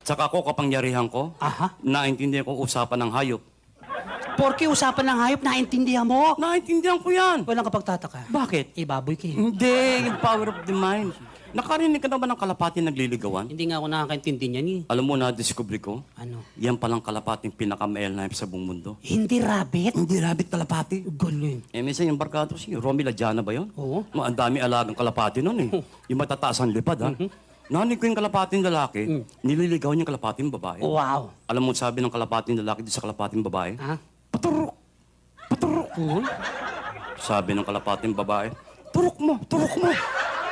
Tsaka ako, kapangyarihan ko, Aha. naintindihan ko usapan ng hayop. Porke usapan ng hayop, naintindihan mo. Naintindihan ko yan. Walang kapagtataka. Bakit? Ibaboy ka eh. Hindi, yung power of the mind. Nakarinig ka na ba ng kalapati nagliligawan? Hindi nga ako nakakaintindi niyan eh. Alam mo na, discover ko, Ano? yan palang kalapating pinaka-male knife sa buong mundo. Hindi rabbit? Hindi rabbit kalapati. Galing. Eh, minsan yung barkado si Romy Ladiana ba yun? Oo. Ang dami alagang kalapati nun eh. Yung matataas ang lipad ha. Narinig ko yung kalapating lalaki, nililigawan yung kalapating babae. Wow. Alam mo sabi ng kalapating lalaki doon sa kalapating babae? Ha? Paturok! Paturok! Sabi ng kalapating babae, turok mo! Turok mo!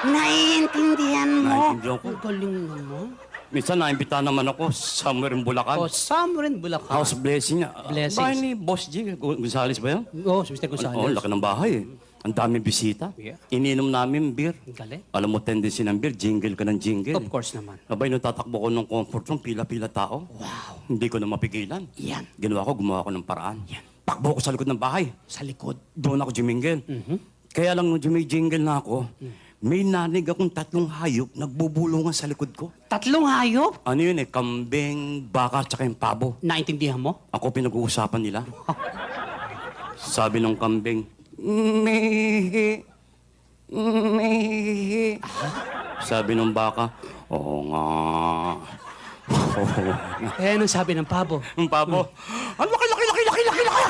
Naiintindihan mo. Naiintindihan ko. Ang galing naman. Minsan naimbita naman ako somewhere in Bulacan. Oh, summer in Bulacan. House blessing niya. Blessings. Bahay ni Boss G. Gonzales ba yan? Oh, si Mr. Gonzales. Oo, laki ng bahay eh. Ang daming bisita. Yeah. Ininom namin beer. Ang galing. Alam mo, tendency ng beer, jingle ka ng jingle. Of course naman. Abay, nung tatakbo ko ng comfort room, pila-pila tao. Wow. Hindi ko na mapigilan. Yan. Gumawa ko ng paraan. Takbo ko sa likod ng bahay. Sa likod. Doon ako jumingil. Kaya lang nung jumijingle na ako, may nanig akong 3 hayop nagbubulungan sa likod ko. 3 hayop? Ano yun eh, kambing, baka, tsaka yung pabo. Naintindihan mo? Ako pinag-uusapan nila. Sabi ng kambing, Mihi. Mihi. Sabi ng baka, oo nga. Eh, anong sabi ng pabo? Yung pabo, ang laki, laki, laki, laki, laki, laki!